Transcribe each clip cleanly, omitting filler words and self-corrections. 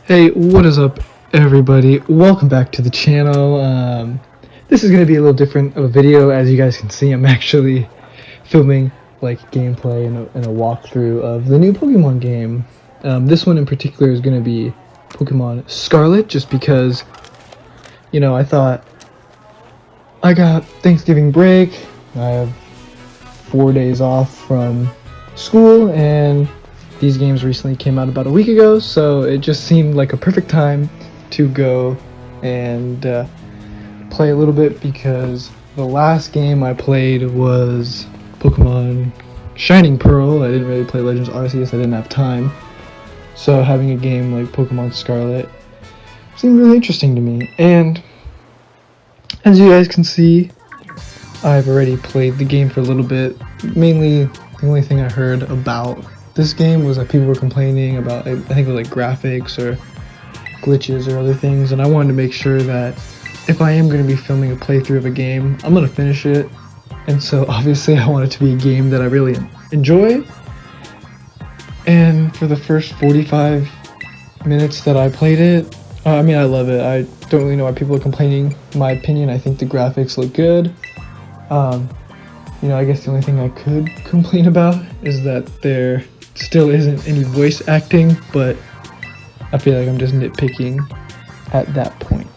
Hey, what is up, everybody? Welcome back to the channel. This is going to be a little different of a video. As you guys can see, I'm actually filming like gameplay and a walkthrough of the new Pokemon game. This one in particular is going to be Pokemon Scarlet, just because, I thought I got Thanksgiving break. I have 4 days off from school, and these games recently came out about a week ago, so it just seemed like a perfect time to go and play a little bit, because the last game I played was Pokemon Shining Pearl. I didn't really play Legends Arceus, I didn't have time. So having a game like Pokemon Scarlet seemed really interesting to me. And as you guys can see, I've already played the game for a little bit. Mainly, the only thing I heard about this game was that people were complaining about, I think it was like graphics or glitches or other things, and I wanted to make sure that if I am going to be filming a playthrough of a game, I'm going to finish it. And so obviously I want it to be a game that I really enjoy. And for the first 45 minutes that I played it, I love it. I don't really know why people are complaining. In my opinion, I think the graphics look good. I guess the only thing I could complain about is that there still isn't any voice acting, but I feel like I'm just nitpicking at that point.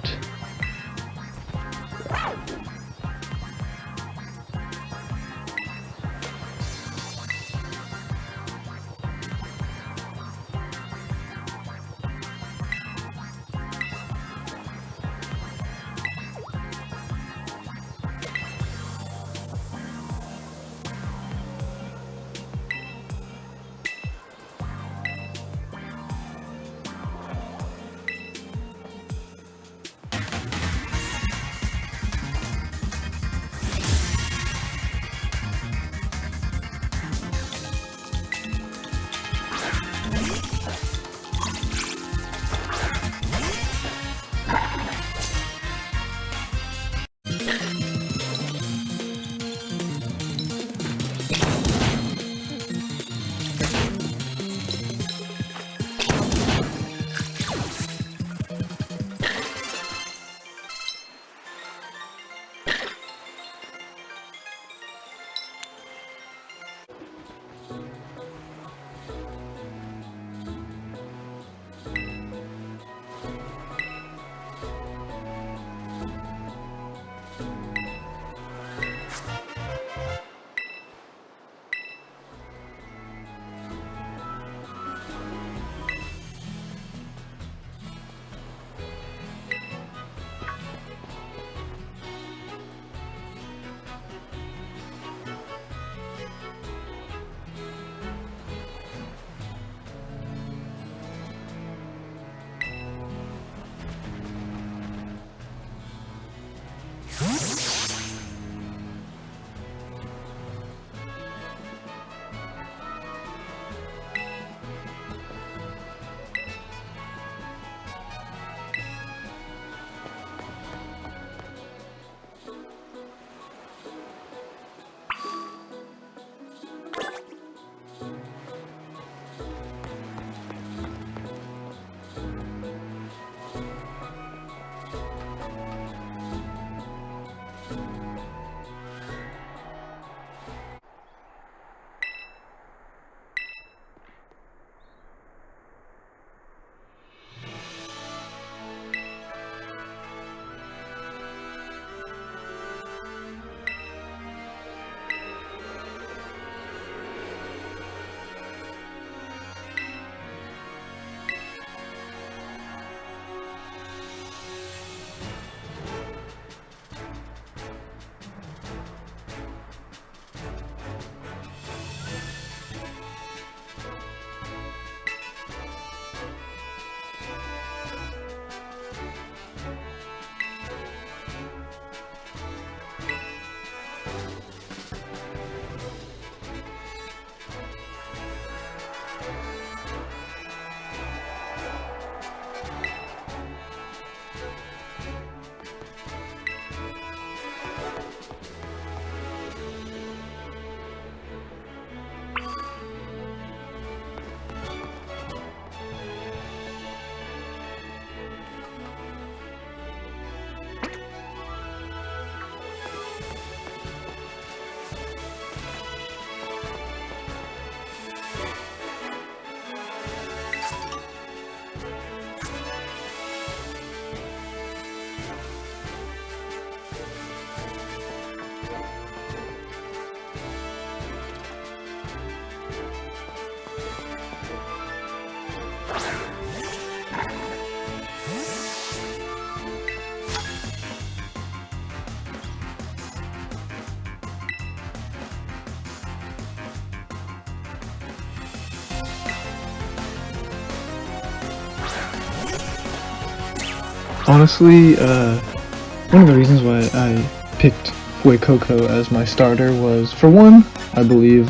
Honestly, one of the reasons why I picked Fuecoco as my starter was, for one, I believe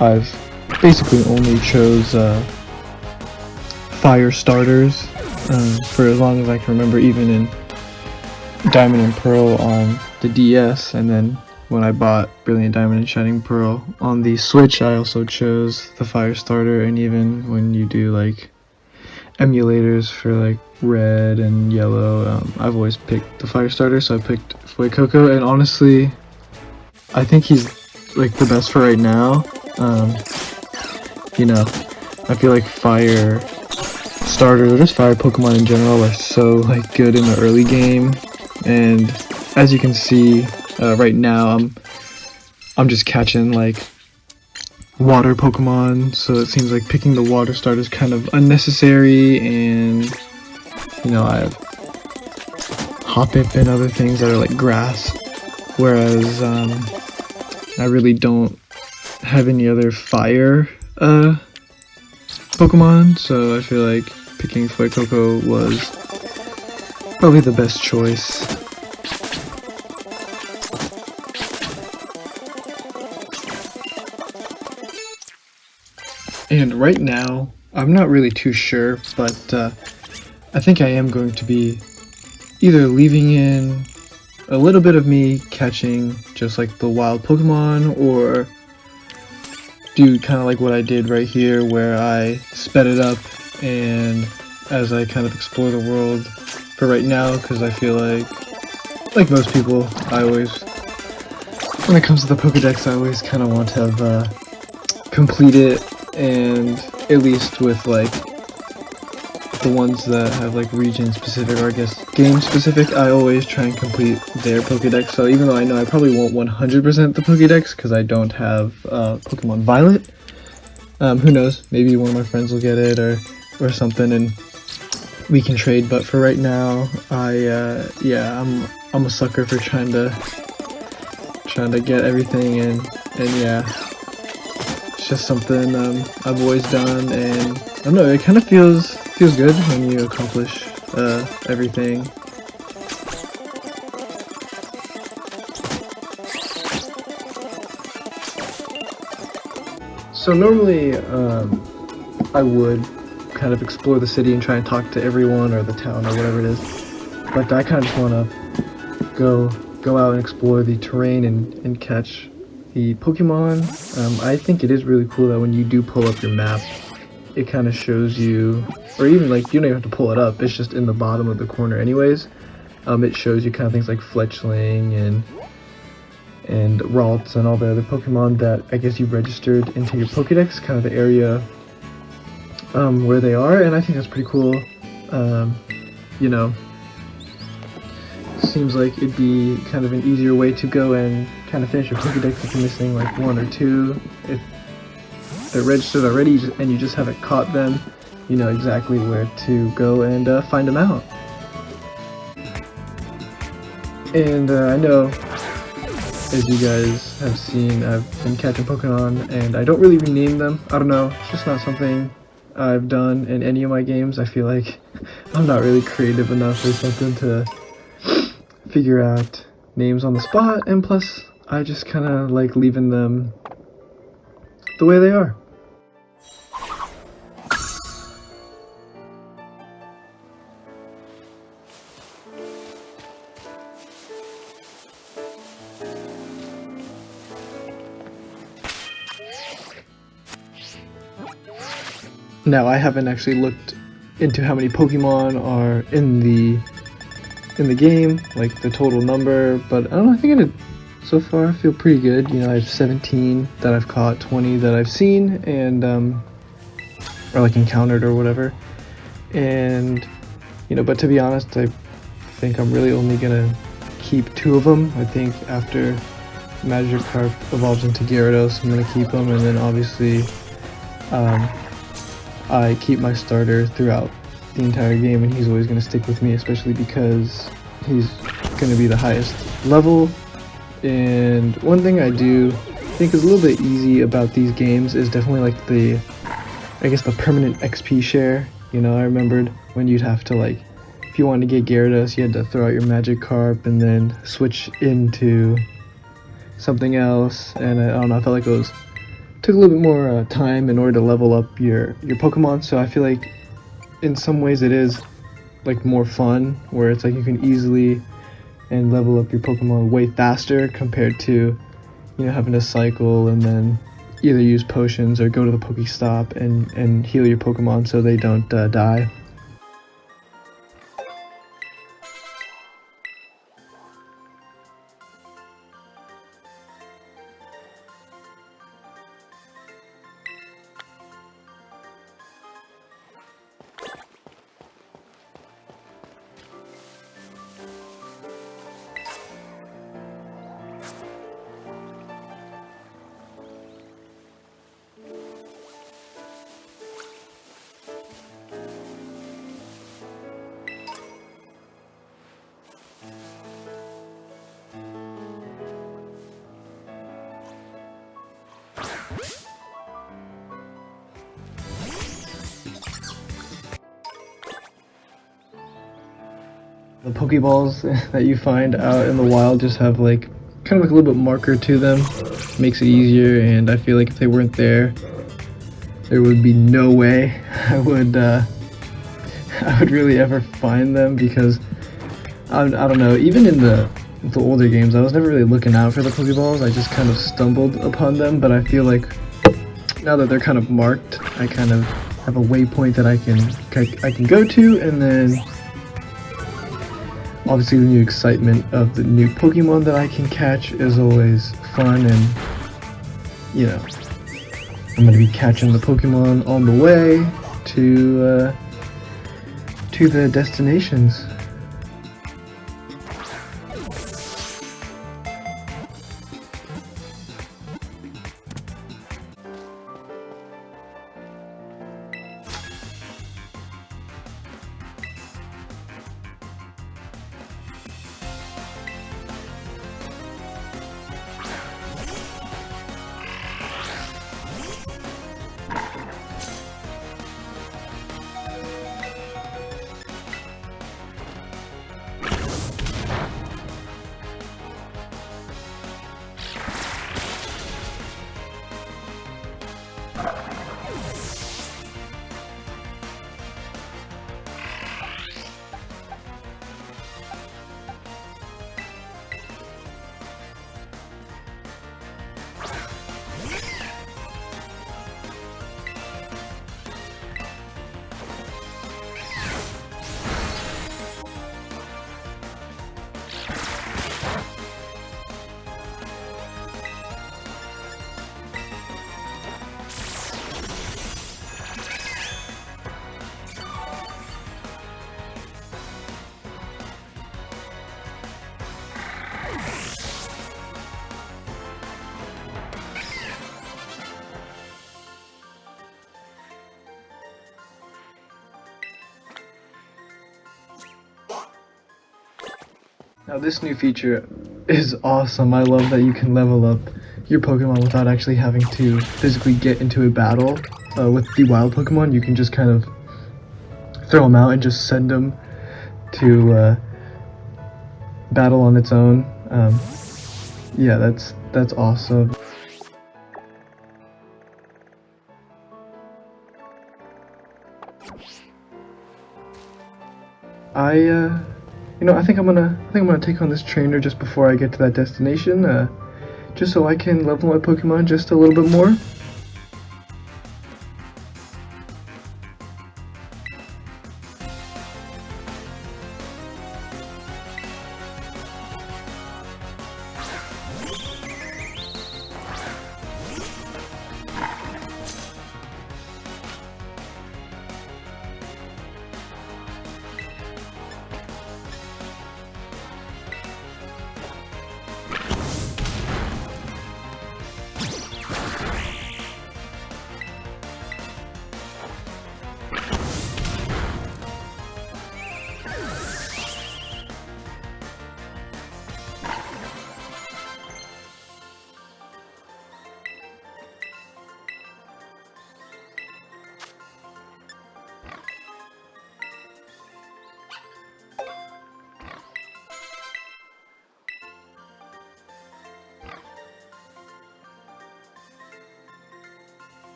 I've basically only chose fire starters for as long as I can remember, even in Diamond and Pearl on the DS, and then when I bought Brilliant Diamond and Shining Pearl on the Switch, I also chose the fire starter. And even when you do like emulators for like red and yellow, I've always picked the fire starter, so I picked Fuecoco. And honestly, I think he's like the best for right now. You know, I feel like fire starters, or just fire Pokemon in general, are so like good in the early game. And as you can see right now, I'm just catching like water Pokemon, so it seems like picking the water starter is kind of unnecessary. And you know, I have Hoppip and other things that are like grass, whereas I really don't have any other fire Pokemon, so I feel like picking Fuecoco was probably the best choice. And right now, I'm not really too sure, but I think I am going to be either leaving in a little bit of me catching just like the wild Pokemon, or do kind of like what I did right here, where I sped it up and as I kind of explore the world for right now, because I feel like most people, I always, when it comes to the Pokedex, I always kind of want to have complete it, and at least with like the ones that have like region specific, or I guess game specific, I always try and complete their Pokedex. So even though I know I probably won't 100% the Pokedex because I don't have Pokemon Violet, who knows, maybe one of my friends will get it or something and we can trade. But for right now, yeah, I'm a sucker for trying to get everything, and yeah, it's just something I've always done, and I don't know, it kind of feels good when you accomplish everything. So normally I would kind of explore the city and try and talk to everyone, or the town, or whatever it is, but I kind of just want to go out and explore the terrain and catch the Pokemon. I think it is really cool that when you do pull up your map, it kind of shows you, or even like you don't even have to pull it up, it's just in the bottom of the corner anyways. It shows you kind of things like Fletchling and Ralts and all the other Pokemon that I guess you've registered into your Pokedex, kind of the area where they are, and I think that's pretty cool. You know, seems like it'd be kind of an easier way to go and kind of finish your Pokedex if you're missing like one or two. If they're registered already and you just haven't caught them, you know exactly where to go and find them out. And I know, as you guys have seen, I've been catching Pokemon and I don't really rename them. I don't know, it's just not something I've done in any of my games. I feel like I'm not really creative enough or something to figure out names on the spot, and plus I just kind of like leaving them the way they are. Now, I haven't actually looked into how many Pokemon are in the game, like the total number, but I don't know, I think I did so far. I feel pretty good. You know, I have 17 that I've caught, 20 that I've seen, and or like encountered or whatever. And you know, but to be honest, I think I'm really only gonna keep 2 of them. I think after Magikarp evolves into Gyarados, I'm gonna keep them, and then obviously I keep my starter throughout the entire game, and he's always going to stick with me, especially because he's going to be the highest level. And one thing I do think is a little bit easy about these games is definitely like I guess the permanent XP share. You know, I remembered when you'd have to, like, if you wanted to get Gyarados, you had to throw out your Magikarp and then switch into something else. And I don't know, I felt like it was took a little bit more time in order to level up your Pokemon. So I feel like in some ways it is like more fun, where it's like you can easily and level up your Pokemon way faster compared to, you know, having to cycle and then either use potions or go to the Pokestop and heal your Pokemon so they don't die. The Pokeballs that you find out in the wild just have like kind of like a little bit marker to them. Makes it easier, and I feel like if they weren't there, there would be no way I would really ever find them, because I don't know, even in the older games I was never really looking out for the Pokeballs. I just kind of stumbled upon them, but I feel like now that they're kind of marked, I kind of have a waypoint that I can go to, and then obviously the new excitement of the new Pokemon that I can catch is always fun, and you know, I'm going to be catching the Pokemon on the way to the destinations. Now this new feature is awesome. I love that you can level up your Pokemon without actually having to physically get into a battle with the wild Pokemon. You can just kind of throw them out and just send them to battle on its own. Yeah, that's awesome. I think I'm gonna take on this trainer just before I get to that destination, just so I can level my Pokemon just a little bit more.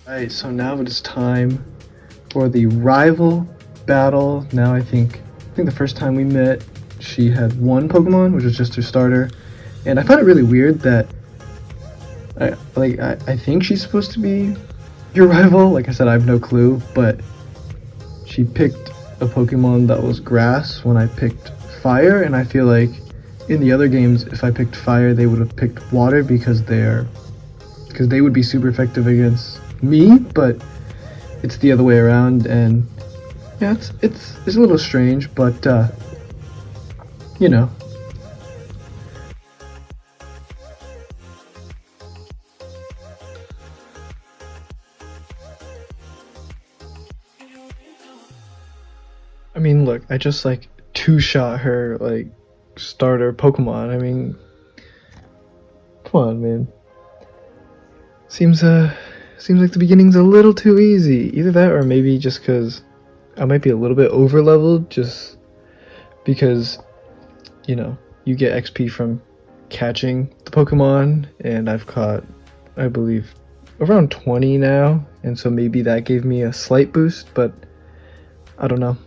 Alright, so now it is time for the rival battle. Now I think the first time we met, she had one Pokemon, which was just her starter, and I found it really weird that I think she's supposed to be your rival. Like I said, I have no clue, but she picked a Pokemon that was grass when I picked fire, and I feel like in the other games, if I picked fire, they would have picked water because they would be super effective against me, but it's the other way around, and yeah, it's a little strange, but you know. I mean, look, I just like two-shot her like starter Pokemon. I mean, come on, man. Seems like the beginning's a little too easy. Either that, or maybe just because I might be a little bit over leveled, just because, you know, you get XP from catching the Pokemon, and I've caught, I believe, around 20 now, and so maybe that gave me a slight boost, but I don't know.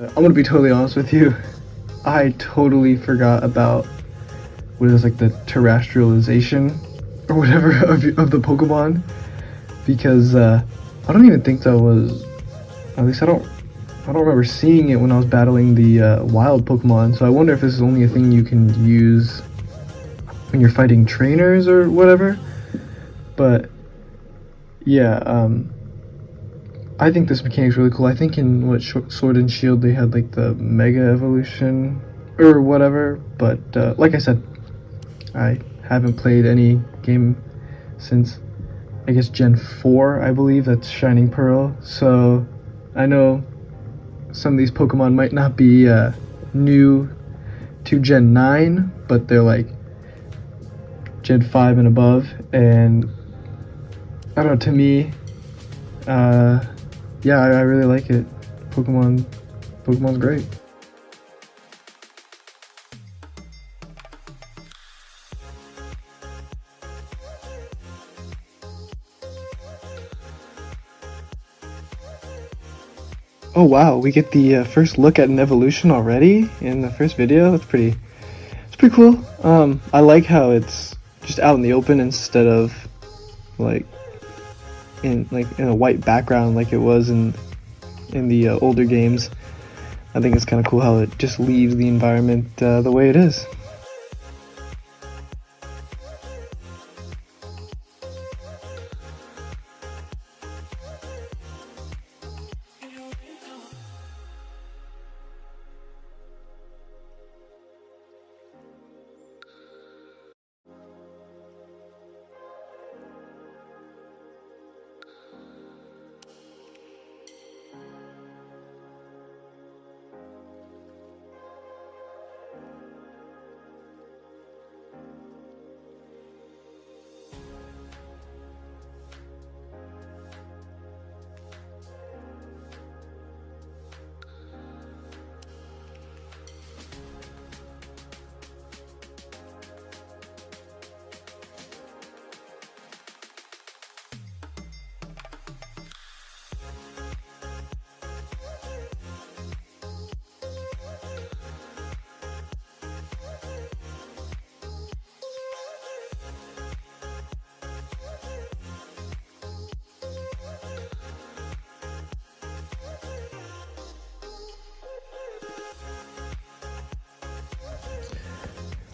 I'm gonna be totally honest with you. I totally forgot about what is like the terrestrialization or whatever of the Pokemon, because I don't even think that was, at least I don't remember seeing it when I was battling the wild Pokemon. So I wonder if this is only a thing you can use when you're fighting trainers or whatever. But yeah, I think this mechanic's really cool. I think in Sword and Shield they had like the Mega Evolution or whatever, but like I said, I haven't played any game since, I guess, Gen 4, I believe, that's Shining Pearl, so I know some of these Pokemon might not be new to Gen 9, but they're like Gen 5 and above, and I don't know, to me, yeah, I really like it. Pokemon's great. Oh wow, we get the first look at an evolution already in the first video. It's pretty cool. I like how it's just out in the open instead of like in a white background like it was in the older games. I think it's kind of cool how it just leaves the environment the way it is.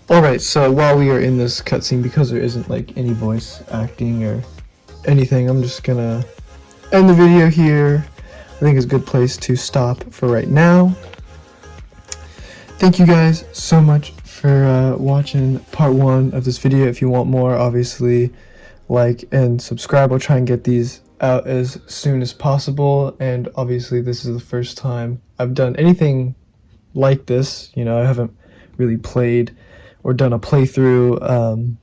Alright, so while we are in this cutscene, because there isn't like any voice acting or anything, I'm just gonna end the video here. I think it's a good place to stop for right now. Thank you guys so much for watching part 1 of this video. If you want more, obviously like and subscribe. I'll try and get these out as soon as possible. And obviously this is the first time I've done anything like this. You know, I haven't really played or done a playthrough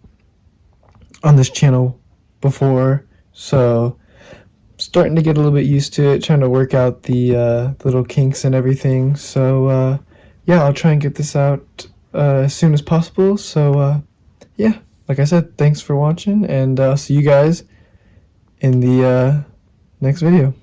on this channel before, so starting to get a little bit used to it, trying to work out the little kinks and everything. So yeah, I'll try and get this out as soon as possible. So yeah, like I said, thanks for watching, and I'll see you guys in the next video.